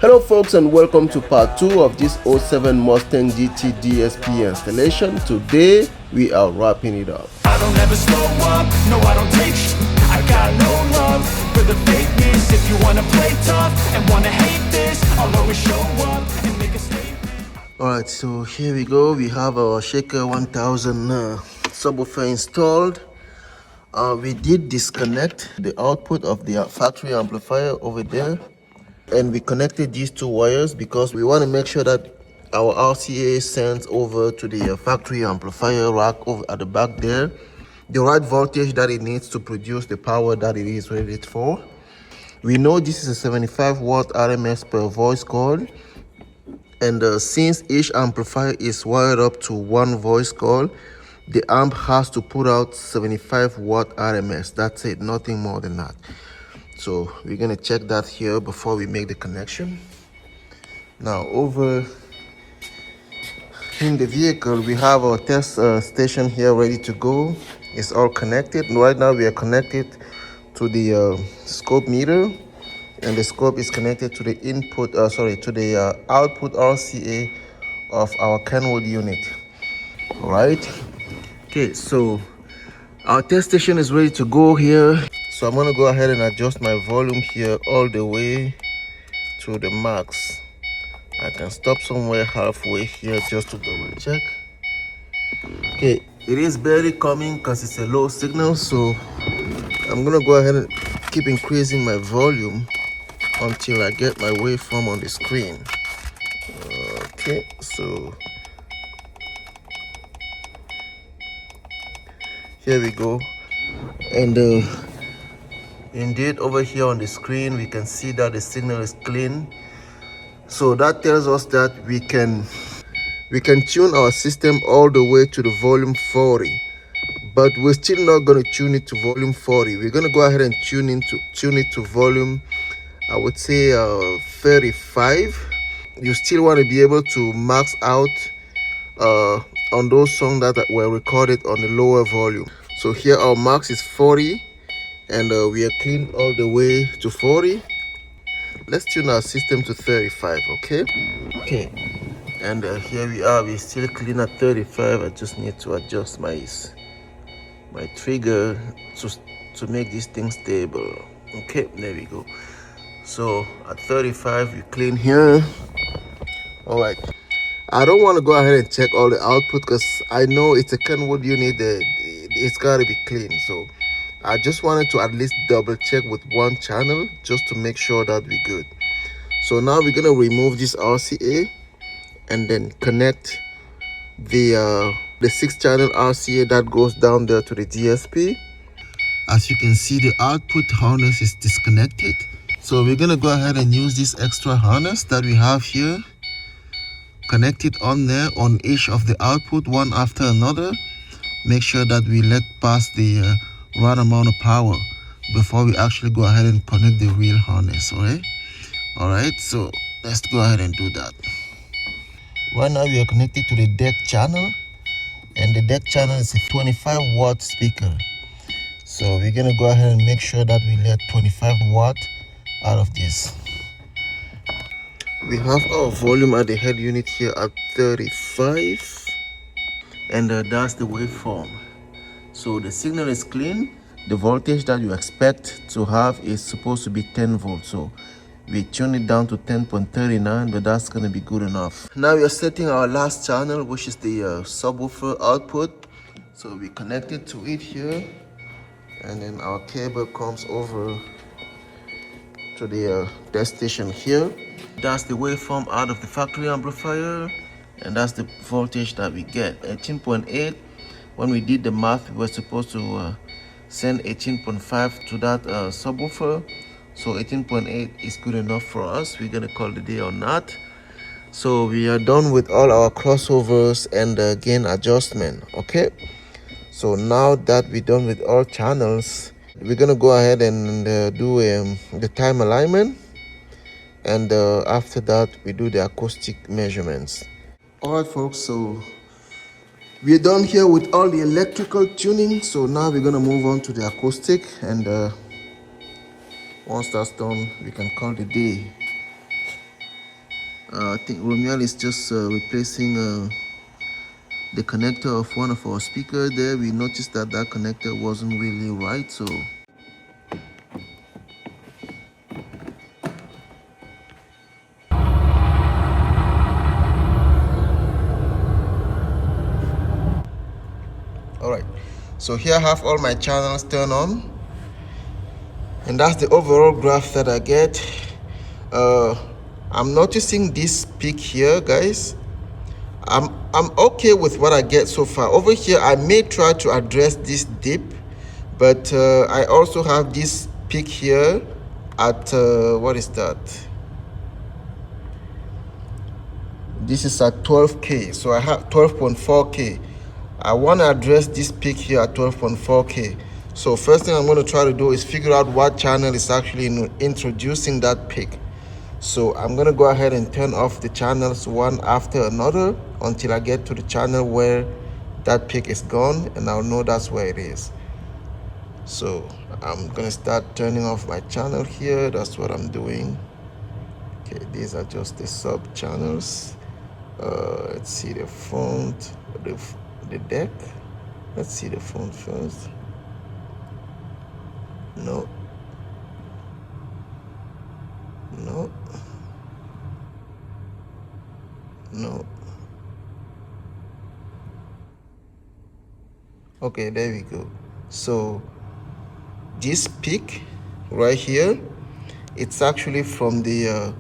Hello folks, and welcome to part 2 of this '07 Mustang GT DSP installation. Today we are wrapping it up. I don't ever slow up, no I don't take I got no love for the fakeness. If you wanna play tough and wanna hate this, I'll always show up and make a statement. Alright, so here we go. We have our Shaker 1000 subwoofer installed. We did disconnect the output of the factory amplifier over there, and we connected these two wires because we want to make sure that our RCA sends over to the factory amplifier rack over at the back there the right voltage that it needs to produce the power that it is rated for. We know this is a 75 watt RMS per voice coil, and since each amplifier is wired up to one voice coil, the amp has to put out 75 watt RMS. That's it, nothing more than that. So we're gonna check that here before we make the connection. Now over in the vehicle, we have our test station here ready to go. It's all connected. Right now we are connected to the scope meter, and the scope is connected to the output RCA of our Kenwood unit. All right. Okay, so our test station is ready to go here. So I'm gonna go ahead and adjust my volume here all the way to the max. I can stop somewhere halfway here just to double check. Okay, it is barely coming because it's a low signal, so I'm gonna go ahead and keep increasing my volume until I get my waveform on the screen. Okay, so here we go. And indeed, over here on the screen we can see that the signal is clean, so that tells us that we can tune our system all the way to the volume 40, but we're still not going to tune it to volume 40. We're going to go ahead and tune it to volume, I would say 35. You still want to be able to max out on those songs that were recorded on the lower volume. So here our max is 40, and we are clean all the way to 40. Let's tune our system to 35. Okay, and here we are. We're still clean at 35. I just need to adjust my trigger to make this thing stable. Okay, there we go. So at 35 we clean here. All right, I don't want to go ahead and check all the output because I know it's a Kenwood unit. It's got to be clean, so I just wanted to at least double check with one channel just to make sure that we're good. So now we're gonna remove this RCA and then connect the 6-channel RCA that goes down there to the DSP. As you can see, the output harness is disconnected, so we're gonna go ahead and use this extra harness that we have here, connect it on there on each of the output one after another. Make sure that we let pass the right amount of power before we actually go ahead and connect the real harness. All right, so let's go ahead and do that. Right now we are connected to the deck channel, and the deck channel is a 25 watt speaker, so we're gonna go ahead and make sure that we let 25 watt out of this. We have our volume at the head unit here at 35, and that's the waveform. So the signal is clean. The voltage that you expect to have is supposed to be 10 volts, so we tune it down to 10.39, but that's going to be good enough. Now we are setting our last channel, which is the subwoofer output. So we connect it to it here, and then our cable comes over to the test station here. That's the waveform out of the factory amplifier, and that's the voltage that we get, 18.8. When we did the math, we were supposed to send 18.5 to that subwoofer, so 18.8 is good enough for us. We're gonna call the day on that. So we are done with all our crossovers and gain adjustment. Okay, so now that we're done with all channels, we're gonna go ahead and do the time alignment, and after that we do the acoustic measurements. All right folks, so we're done here with all the electrical tuning. So now we're gonna move on to the acoustic, and once that's done we can call the day. I think Romuald is just replacing the connector of one of our speakers there. We noticed that that connector wasn't really right, so all right. So here I have all my channels turned on, and that's the overall graph that I get. I'm noticing this peak here, guys. I'm okay with what I get so far. Over here, I may try to address this dip, but I also have this peak here at what is that? This is at 12K, so I have 12.4K. I want to address this peak here at 12.4K. So first thing I'm going to try to do is figure out what channel is actually introducing that peak. So I'm going to go ahead and turn off the channels one after another until I get to the channel where that peak is gone, and I'll know that's where it is. So I'm going to start turning off my channel here. That's what I'm doing. Okay, these are just the sub channels. Let's see the font, the deck. Let's see the font first. No. No. No. Okay, there we go. So this peak right here, it's actually from the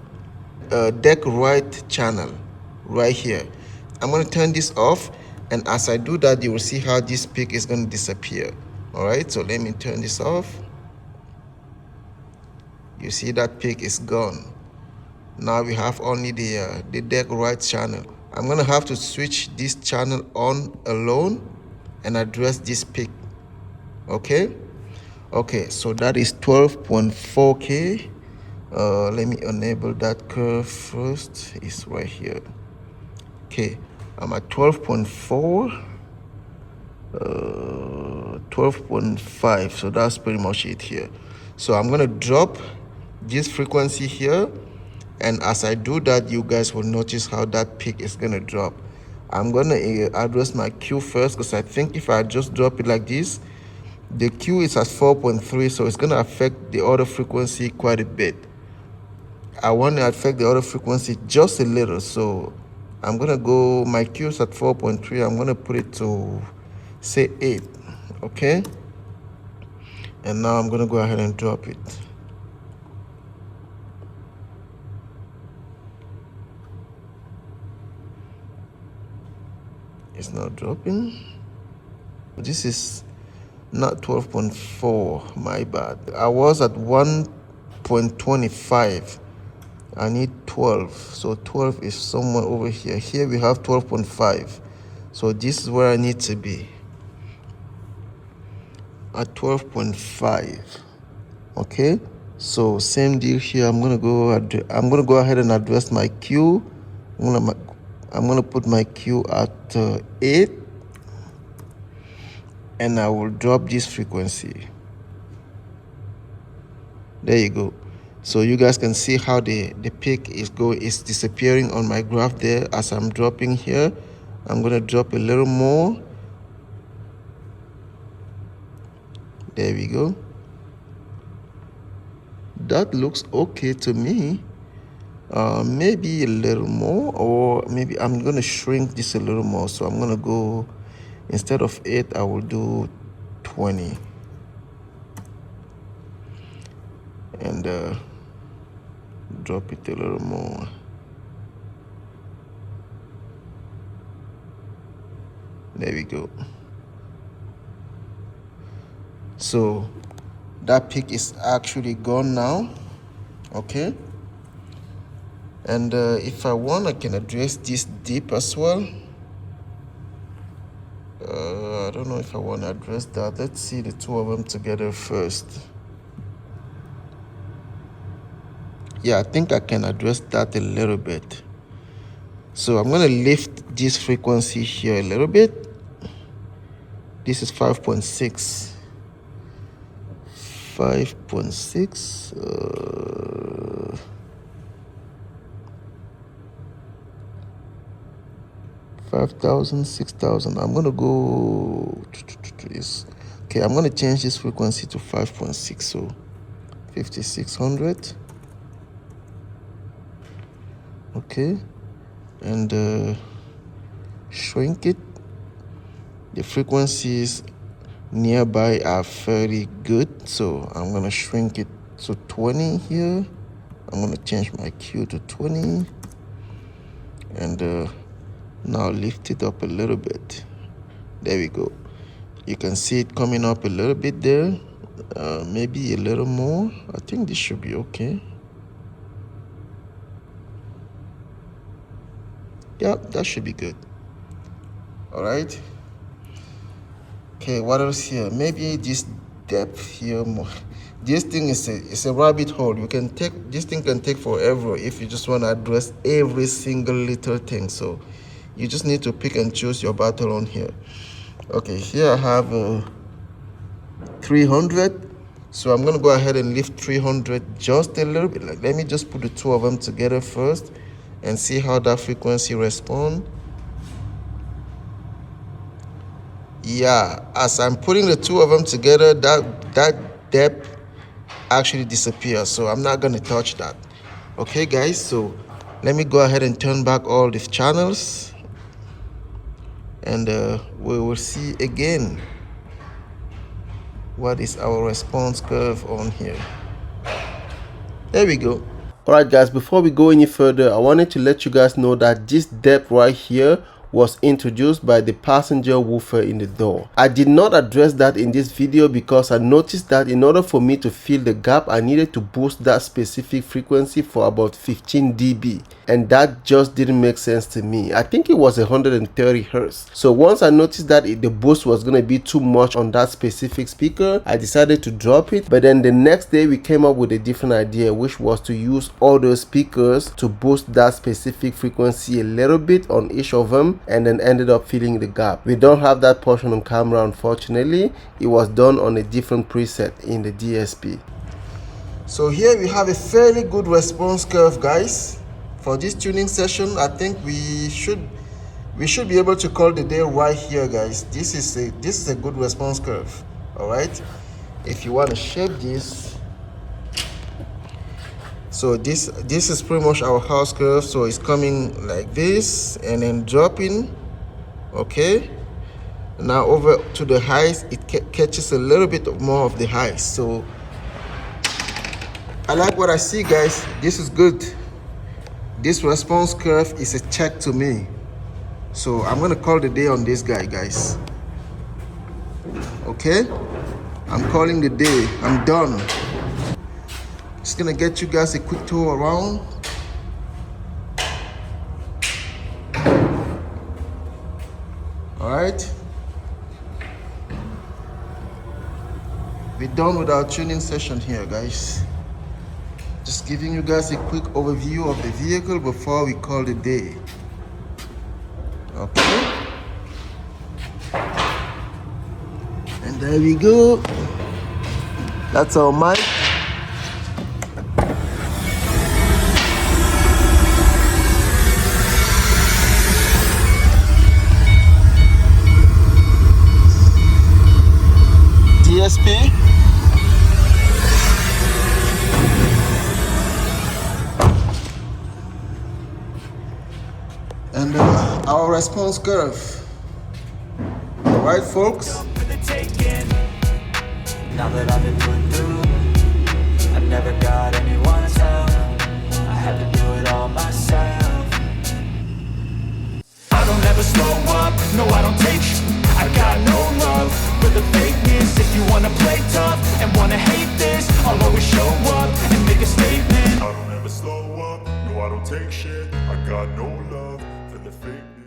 deck right channel right here. I'm going to turn this off, and as I do that, you will see how this peak is going to disappear. All right, so let me turn this off. You see that peak is gone. Now we have only the deck right channel. I'm going to have to switch this channel on alone and address this peak. Okay, so that is 12.4K. Let me enable that curve first. It's right here. Okay, I'm at 12.4, 12.5, so that's pretty much it here. So I'm gonna drop this frequency here, and as I do that, you guys will notice how that peak is gonna drop. I'm gonna address my Q first, because I think if I just drop it like this, the Q is at 4.3, so it's gonna affect the other frequency quite a bit. I want to affect the other frequency just a little, so I'm gonna go, my Q is at 4.3, I'm gonna put it to say 8, okay? And now I'm gonna go ahead and drop it. It's not dropping. This is not 12.4, my bad. I was at 1.25. I need 12, so 12 is somewhere over here. Here we have 12.5, so this is where I need to be, at 12.5. Okay, so same deal here. I'm gonna go ahead and address my Q. I'm gonna put my Q at 8, and I will drop this frequency. There you go. So you guys can see how the peak is disappearing on my graph there as I'm dropping here. I'm gonna drop a little more. There we go. That looks okay to me. Maybe a little more, or maybe I'm gonna shrink this a little more. So I'm gonna go, instead of 8, I will do 20. And drop it a little more. There we go. So that peak is actually gone now. Okay, and if I want, I can address this dip as well. I don't know if I want to address that. Let's see the two of them together first. Yeah, I think I can address that a little bit. So I'm going to lift this frequency here a little bit. This is 5.6. 5.6. 5,000, 6,000. I'm gonna go. Okay, I'm gonna change this frequency to 5.6, so 5,600. Okay, and shrink it. The frequencies nearby are fairly good, so I'm gonna shrink it to 20 here. I'm gonna change my Q to 20, and now lift it up a little bit. There we go. You can see it coming up a little bit there, maybe a little more. I think this should be okay. Yep, that should be good. All right. Okay, what else here? Maybe this depth here more. This thing is a rabbit hole. This thing can take forever if you just want to address every single little thing. So you just need to pick and choose your battle on here. Okay, here I have 300. So I'm gonna go ahead and lift 300 just a little bit. Like, let me just put the two of them together first and see how that frequency responds. Yeah, as I'm putting the two of them together, that depth actually disappears, so I'm not going to touch that. Okay guys, so let me go ahead and turn back all these channels, and we will see again what is our response curve on here. There we go. Alright guys, before we go any further, I wanted to let you guys know that this depth right here was introduced by the passenger woofer in the door. I did not address that in this video because I noticed that in order for me to fill the gap, I needed to boost that specific frequency for about 15 dB, and that just didn't make sense to me. I think it was 130 Hertz. So once I noticed that the boost was going to be too much on that specific speaker, I decided to drop it. But then the next day we came up with a different idea, which was to use other speakers to boost that specific frequency a little bit on each of them, and then ended up filling the gap. We don't have that portion on camera, unfortunately. It was done on a different preset in the DSP. So here we have a fairly good response curve, guys. For this tuning session, I think we should be able to call the day right here, guys. This is a good response curve. All right, if you want to shape this, so this is pretty much our house curve. So it's coming like this and then dropping. Okay, now over to the highs, it catches a little bit more of the highs. So I like what I see, guys. This is good. This response curve is a check to me. So I'm gonna call the day on this guy, guys. Okay, I'm calling the day. I'm done. Just gonna get you guys a quick tour around. All right, we're done with our tuning session here, guys. Just giving you guys a quick overview of the vehicle before we call it a day. Okay, and there we go. That's our mic. DSP. And our response curve. All right, folks. Now that I've been put through, I never got anyone's help. I had to do it all myself. I don't ever slow up, no I don't take sh**. I got no love for the fakeness. If you wanna play tough and wanna hate this, I'll always show up and make a statement. I don't ever slow up, no I don't take shit. I got no love for the fake.